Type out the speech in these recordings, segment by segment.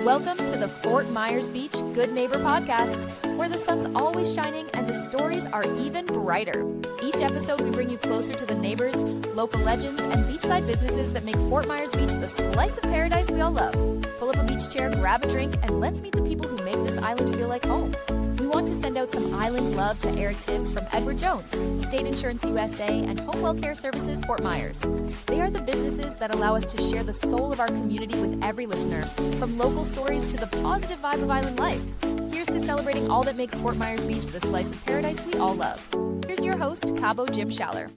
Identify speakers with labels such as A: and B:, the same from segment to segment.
A: Welcome to the Fort Myers Beach Good Neighbor podcast, where the sun's always shining and the stories are even brighter. Each episode, we bring you closer to the neighbors, local legends, and beachside businesses that make Fort Myers Beach the slice of paradise we all love. Pull up a beach chair, grab a drink, and let's meet the people who make this island feel like home. We want to send out some island love to Eric Tibbs from Edward Jones, State Insurance USA, and Home Well Care Services Fort Myers. They are the businesses that allow us to share the soul of our community with every listener, from local stories to the positive vibe of island life. Here's to celebrating all that makes Fort Myers Beach the slice of paradise we all love. Here's your host, Cabo Jim Schaller.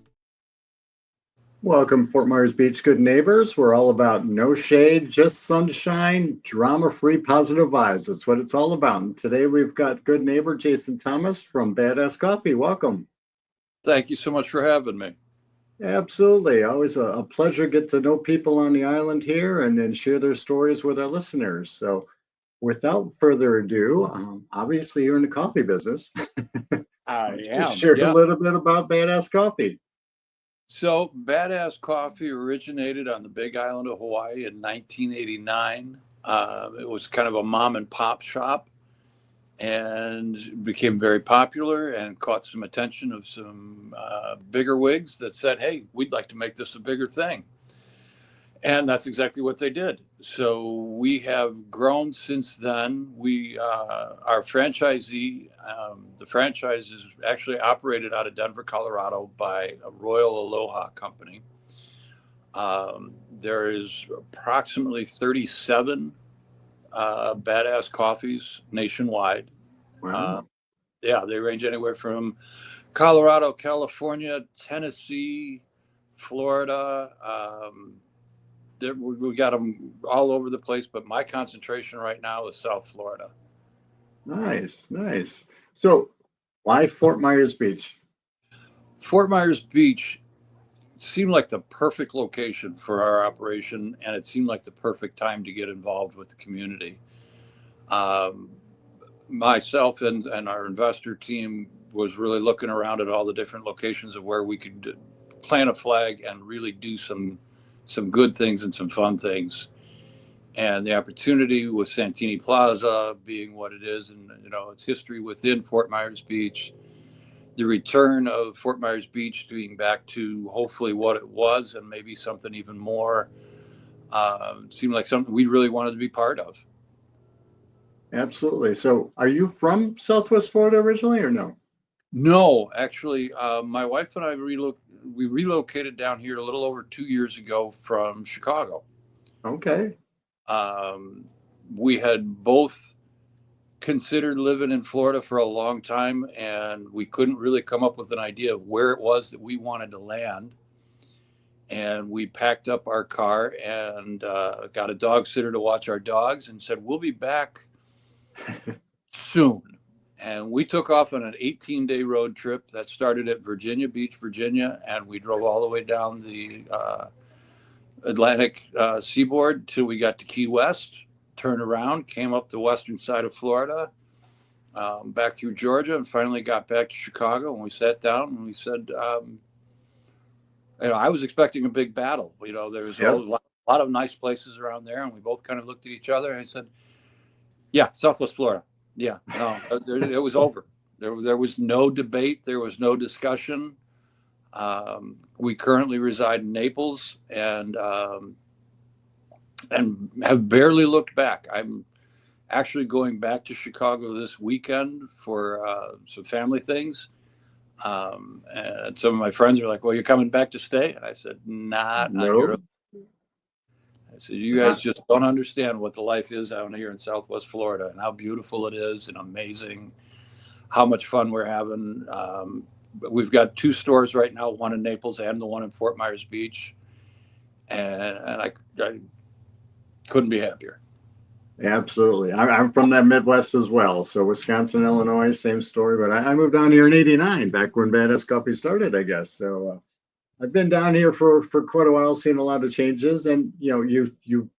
B: Welcome, Fort Myers Beach Good Neighbors. We're all about no shade, just sunshine, drama-free, positive vibes. That's what it's all about. And today we've got good neighbor Jason Thomas from Badass Coffee. Welcome.
C: Thank you so much for having me.
B: Absolutely. Always a pleasure to get to know people on the island here and then share their stories with our listeners. So without further ado, obviously you're in the coffee business.
C: I am.
B: Share a little bit about Badass Coffee.
C: So Badass Coffee originated on the Big Island of Hawaii in 1989. It was kind of a mom and pop shop and became very popular and caught some attention of some bigger wigs that said, hey, we'd like to make this a bigger thing. And that's exactly what they did. So we have grown since then. Our franchisee, the franchise is actually operated out of Denver, Colorado by a Royal Aloha company. There is approximately 37 Badass Coffees nationwide.
B: Wow.
C: They range anywhere from Colorado, California, Tennessee, Florida. We got them all over the place, but my concentration right now is South Florida.
B: Nice. So why Fort Myers Beach?
C: Fort Myers Beach seemed like the perfect location for our operation, and it seemed like the perfect time to get involved with the community. Myself and our investor team was really looking around at all the different locations of where we could plant a flag and really do some good things and some fun things. And the opportunity with Santini Plaza being what it is, and its history within Fort Myers Beach, the return of Fort Myers Beach being back to hopefully what it was and maybe something even more, seemed like something we really wanted to be part of.
B: Absolutely. So are you from Southwest Florida originally or no?
C: No, actually, my wife and I we relocated down here a little over 2 years ago from Chicago.
B: Okay.
C: We had both considered living in Florida for a long time, and we couldn't really come up with an idea of where it was that we wanted to land. And we packed up our car and got a dog sitter to watch our dogs and said, we'll be back soon. And we took off on an 18-day road trip that started at Virginia Beach, Virginia, and we drove all the way down the Atlantic seaboard till we got to Key West, turned around, came up the western side of Florida, back through Georgia, and finally got back to Chicago. And we sat down and we said, I was expecting a big battle. There was a lot of nice places around there, and we both kind of looked at each other and I said, yeah, Southwest Florida. Yeah, no, it was over. There was no debate. There was no discussion. We currently reside in Naples and have barely looked back. I'm actually going back to Chicago this weekend for some family things. And some of my friends are like, well, you're coming back to stay? And I said, not Europe. I said, you guys just don't understand what the life is out here in Southwest Florida and how beautiful it is and amazing, how much fun we're having. We've got 2 stores right now, one in Naples and the one in Fort Myers Beach. And I couldn't be happier.
B: Absolutely. I'm from that Midwest as well. So Wisconsin, Illinois, same story. But I moved down here in '89, back when Badass Coffee started, I guess. So I've been down here for quite a while, seen a lot of changes. And, you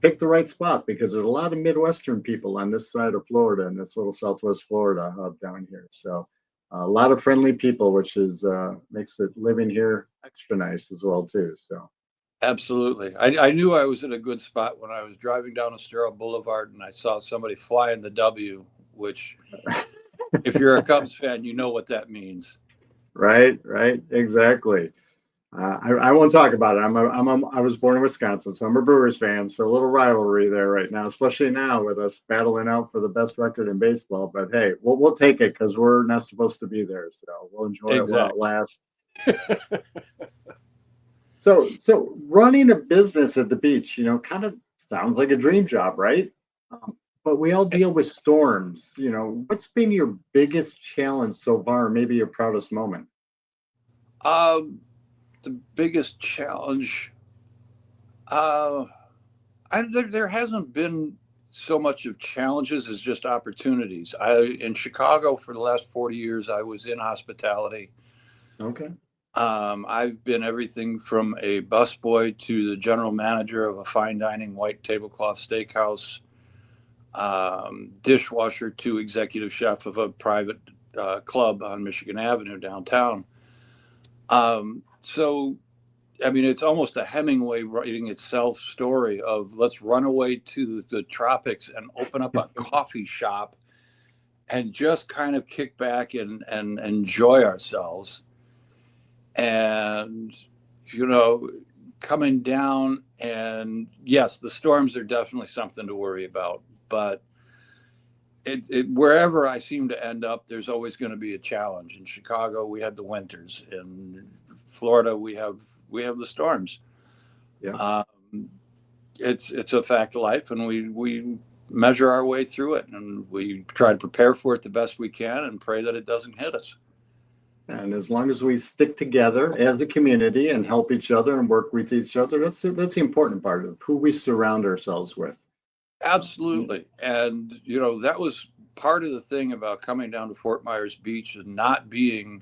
B: picked the right spot because there's a lot of Midwestern people on this side of Florida and this little Southwest Florida hub down here. So a lot of friendly people, which is makes it living here extra nice as well, too. So
C: Absolutely. I knew I was in a good spot when I was driving down Estero Boulevard and I saw somebody flying the W, which, if you're a Cubs fan, you know what that means.
B: Right, right, exactly. I won't talk about it. I was born in Wisconsin, so I'm a Brewers fan. So a little rivalry there right now, especially now with us battling out for the best record in baseball. But hey, we'll take it because we're not supposed to be there. So we'll enjoy it while it
C: Exactly.
B: lasts. So running a business at the beach, kind of sounds like a dream job, right? But we all deal with storms. What's been your biggest challenge so far? Maybe your proudest moment?
C: Um, the biggest challenge, uh, there hasn't been so much of challenges as just opportunities. In Chicago for the last 40 years, I was in hospitality.
B: Okay.
C: I've been everything from a busboy to the general manager of a fine dining white tablecloth steakhouse, dishwasher to executive chef of a private club on Michigan Avenue downtown. So, I mean, it's almost a Hemingway writing itself story of let's run away to the tropics and open up a coffee shop and just kind of kick back and enjoy ourselves. And, you know, coming down, and yes, the storms are definitely something to worry about, but wherever I seem to end up, there's always going to be a challenge. In Chicago, we had the winters. In Florida, we have the storms.
B: Yeah.
C: It's a fact of life, and we measure our way through it, and we try to prepare for it the best we can, and pray that it doesn't hit us.
B: And as long as we stick together as a community and help each other and work with each other, that's the important part of who we surround ourselves with.
C: Absolutely, and that was part of the thing about coming down to Fort Myers Beach and not being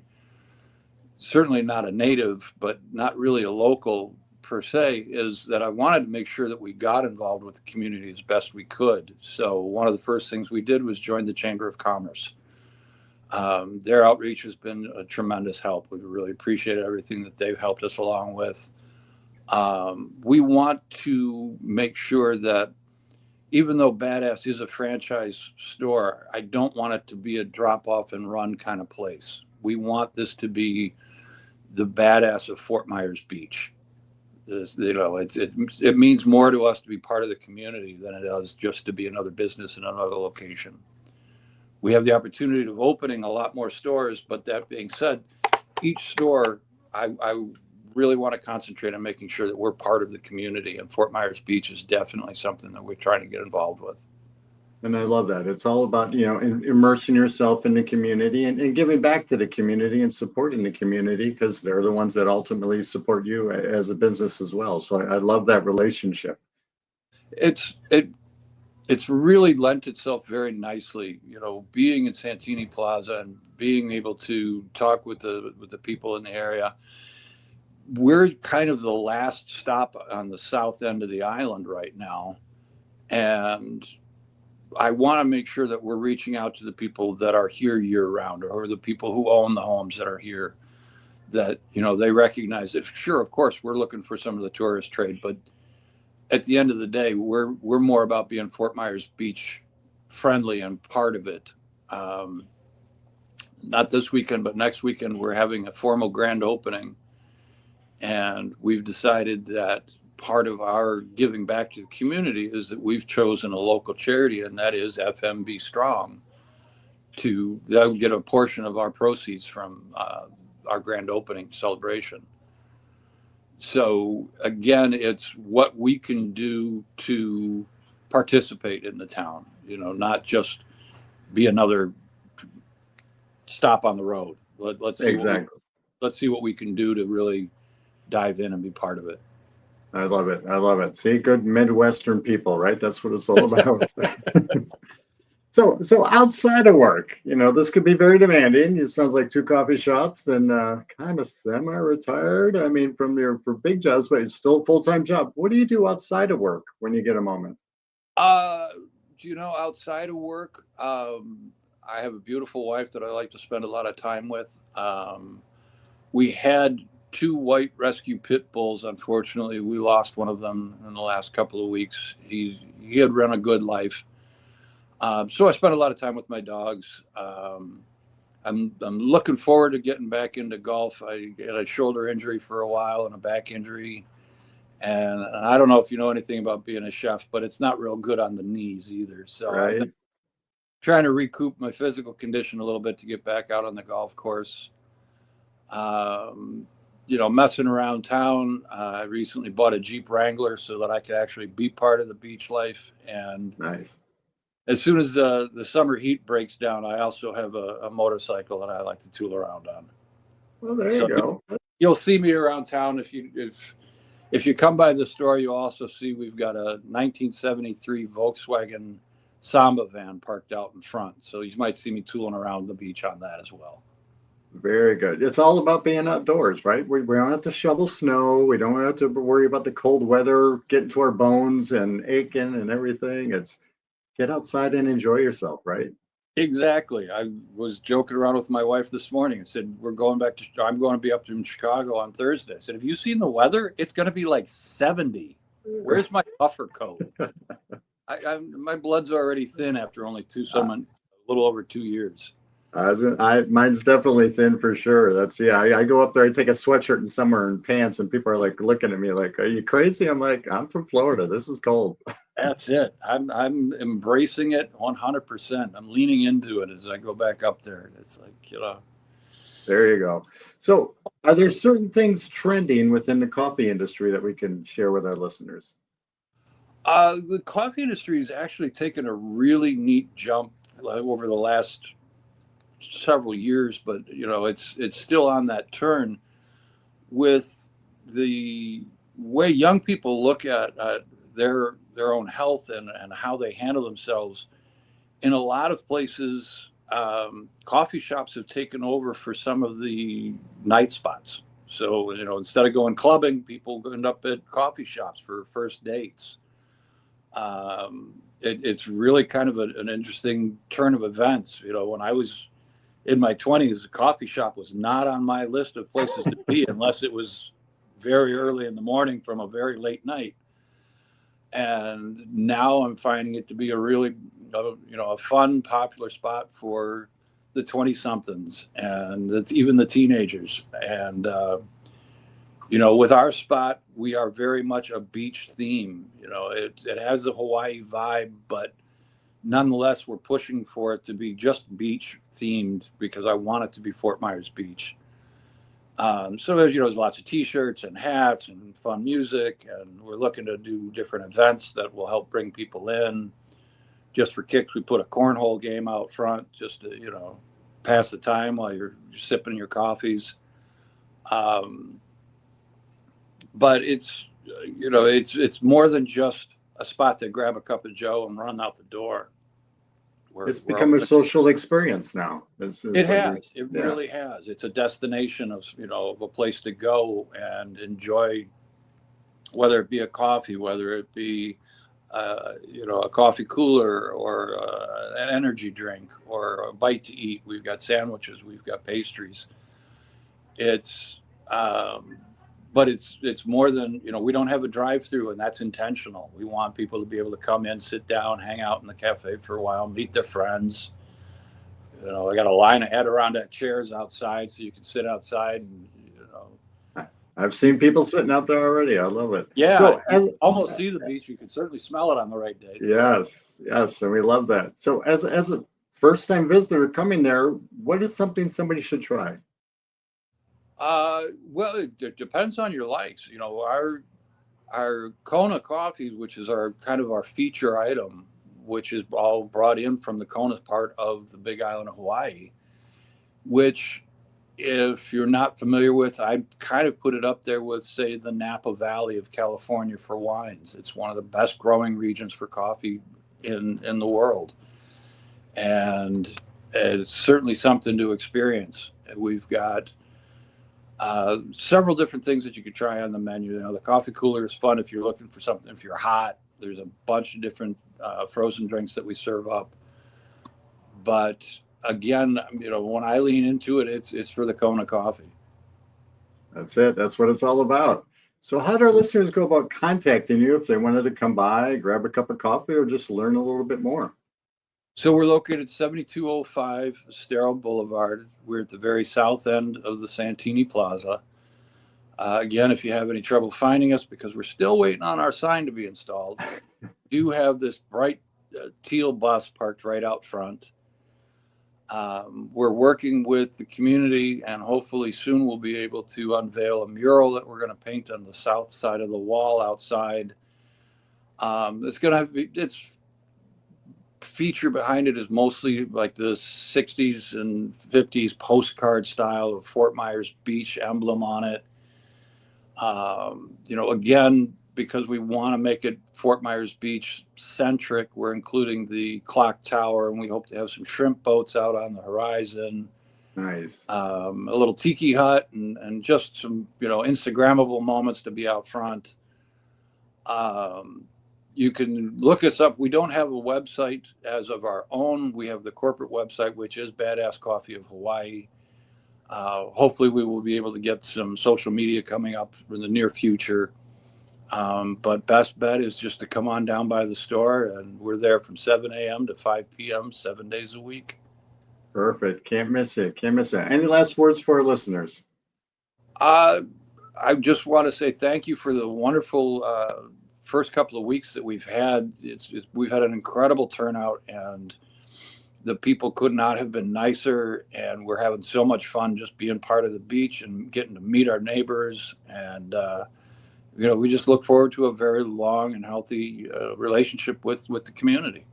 C: certainly not a native, but not really a local per se, is that I wanted to make sure that we got involved with the community as best we could. So one of the first things we did was join the Chamber of Commerce. Their outreach has been a tremendous help. We really appreciate everything that they've helped us along with. We want to make sure that even though Badass is a franchise store, I don't want it to be a drop off and run kind of place. We want this to be the Badass of Fort Myers Beach. It means more to us to be part of the community than it does just to be another business in another location. We have the opportunity of opening a lot more stores, but that being said, each store, I really want to concentrate on making sure that we're part of the community, and Fort Myers Beach is definitely something that we're trying to get involved with.
B: And I love that. It's all about, immersing yourself in the community and giving back to the community and supporting the community because they're the ones that ultimately support you as a business as well. So I love that relationship.
C: It's really lent itself very nicely, being in Santini Plaza and being able to talk with the people in the area. We're kind of the last stop on the south end of the island right now, and I want to make sure that we're reaching out to the people that are here year round, or the people who own the homes that are here, that they recognize that, sure, of course we're looking for some of the tourist trade, but at the end of the day, we're more about being Fort Myers Beach friendly and part of it. Not this weekend, but next weekend we're having a formal grand opening, and we've decided that part of our giving back to the community is that we've chosen a local charity, and that is FMB Strong. They'll get a portion of our proceeds from our grand opening celebration. So again, it's what we can do to participate in the town, not just be another stop on the road. Let's see
B: Exactly.
C: let's see what we can do to really dive in and be part of it.
B: I love it. I love it. See, good Midwestern people, right? That's what it's all about. So outside of work, this could be very demanding. It sounds like two coffee shops and kind of semi-retired. I mean, for big jobs, but it's still a full-time job. What do you do outside of work when you get a moment?
C: Uh, outside of work, I have a beautiful wife that I like to spend a lot of time with. We had two white rescue pit bulls. Unfortunately, we lost one of them in the last couple of weeks. He had run a good life. So I spent a lot of time with my dogs. I'm looking forward to getting back into golf. I had a shoulder injury for a while and a back injury. And I don't know if you know anything about being a chef, but it's not real good on the knees either. So I've been
B: Right.
C: trying to recoup my physical condition a little bit to get back out on the golf course. Messing around town. I recently bought a Jeep Wrangler so that I could actually be part of the beach life. And
B: Nice.
C: as soon as the summer heat breaks down, I also have a motorcycle that I like to tool around on.
B: Well, there you
C: So
B: go.
C: you'll see me around town. If you come by the store, you'll also see we've got a 1973 Volkswagen Samba van parked out in front. So you might see me tooling around the beach on that as well.
B: Very good. It's all about being outdoors, right? We don't have to shovel snow. We don't have to worry about the cold weather getting to our bones and aching and everything. It's get outside and enjoy yourself, right?
C: Exactly. I was joking around with my wife this morning. I said, I'm going to be up in Chicago on Thursday. I said, have you seen the weather? It's going to be like 70. Where's my puffer coat? My blood's already thin after only a little over 2 years.
B: Mine's definitely thin for sure. I go up there, I take a sweatshirt and summer and pants, and people are like looking at me like, "Are you crazy?" I'm like, "I'm from Florida. This is cold."
C: That's it. I'm embracing it 100%. I'm leaning into it as I go back up there. It's like,
B: There you go. So, are there certain things trending within the coffee industry that we can share with our listeners?
C: The coffee industry has actually taken a really neat jump over the last several years, but it's still on that turn with the way young people look at their own health and how they handle themselves. In a lot of places, coffee shops have taken over for some of the night spots. So instead of going clubbing, people end up at coffee shops for first dates. It's really kind of an interesting turn of events. When I was in my 20s, a coffee shop was not on my list of places to be unless it was very early in the morning from a very late night. And now I'm finding it to be a really, a fun, popular spot for the 20-somethings and even the teenagers. And, with our spot, we are very much a beach theme. It has a Hawaii vibe, but nonetheless, we're pushing for it to be just beach themed because I want it to be Fort Myers Beach. So there's lots of T-shirts and hats and fun music, and we're looking to do different events that will help bring people in. Just for kicks, we put a cornhole game out front just to pass the time while you're sipping your coffees. But it's more than just a spot to grab a cup of joe and run out the door.
B: It's become a social experience now.
C: It has. It really has. It's a destination of a place to go and enjoy, whether it be a coffee, whether it be a coffee cooler or an energy drink or a bite to eat. We've got sandwiches. We've got pastries. But it's more than, we don't have a drive-through, and that's intentional. We want people to be able to come in, sit down, hang out in the cafe for a while, meet their friends. I got a line ahead around at chairs outside so you can sit outside and,
B: I've seen people sitting out there already. I love it.
C: Yeah,
B: so
C: you almost see the beach. You can certainly smell it on the right days.
B: Yes, and we love that. So as a first-time visitor coming there, what is something somebody should try?
C: Well, it depends on your likes. Our Kona coffee, which is our feature item, which is all brought in from the Kona part of the Big Island of Hawaii, which, if you're not familiar with, I kind of put it up there with, say, the Napa Valley of California for wines. It's one of the best growing regions for coffee in the world. And it's certainly something to experience. We've got several different things that you could try on the menu. The coffee cooler is fun if you're looking for something. If you're hot, there's a bunch of different frozen drinks that we serve up. But again, when I lean into it, it's for the Kona coffee.
B: That's it. That's what it's all about. So how do our listeners go about contacting you if they wanted to come by, grab a cup of coffee, or just learn a little bit more?
C: So we're located 7205 Estero Boulevard. We're at the very south end of the Santini Plaza. Again, if you have any trouble finding us, because we're still waiting on our sign to be installed, we do have this bright teal bus parked right out front. We're working with the community, and hopefully soon we'll be able to unveil a mural that we're going to paint on the south side of the wall outside. It's going to have its feature behind it is mostly like the 60s and 50s postcard style of Fort Myers Beach emblem on it. Again, because we want to make it Fort Myers Beach centric, we're including the clock tower, and we hope to have some shrimp boats out on the horizon.
B: Nice.
C: A little tiki hut and just some, Instagrammable moments to be out front. You can look us up. We don't have a website as of our own. We have the corporate website, which is Badass Coffee of Hawaii. Hopefully we will be able to get some social media coming up in the near future. But best bet is just to come on down by the store, and we're there from 7 a.m. to 5 p.m., 7 days a week.
B: Perfect. Can't miss it. Can't miss it. Any last words for our listeners?
C: I just want to say thank you for the wonderful first couple of weeks that we've had. We've had an incredible turnout, and the people could not have been nicer, and we're having so much fun just being part of the beach and getting to meet our neighbors. And we just look forward to a very long and healthy relationship with the community.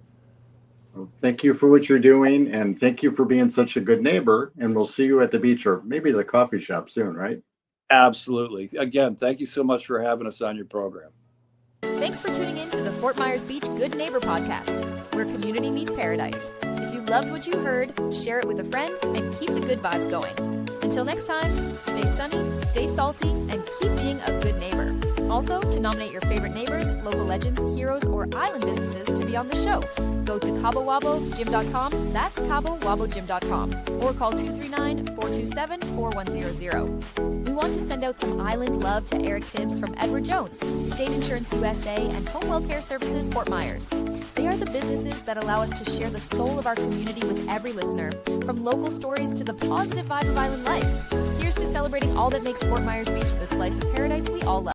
B: Well, thank you for what you're doing, and thank you for being such a good neighbor. And we'll see you at the beach or maybe the coffee shop soon, right?
C: Absolutely. Again, thank you so much for having us on your program.
A: Thanks for tuning in to the Fort Myers Beach Good Neighbor podcast, where community meets paradise. If you loved what you heard, share it with a friend and keep the good vibes going. Until next time, stay sunny, stay salty, and keep being a good neighbor. Also, to nominate your favorite neighbors, local legends, heroes, or island businesses to be on the show, go to CaboWaboGym.com, that's CaboWaboGym.com, or call 239-427-4100. We want to send out some island love to Eric Tibbs from Edward Jones, State Insurance USA, and Home Well Care Services Fort Myers. They are the businesses that allow us to share the soul of our community with every listener, from local stories to the positive vibe of island life. Here's to celebrating all that makes Fort Myers Beach the slice of paradise we all love.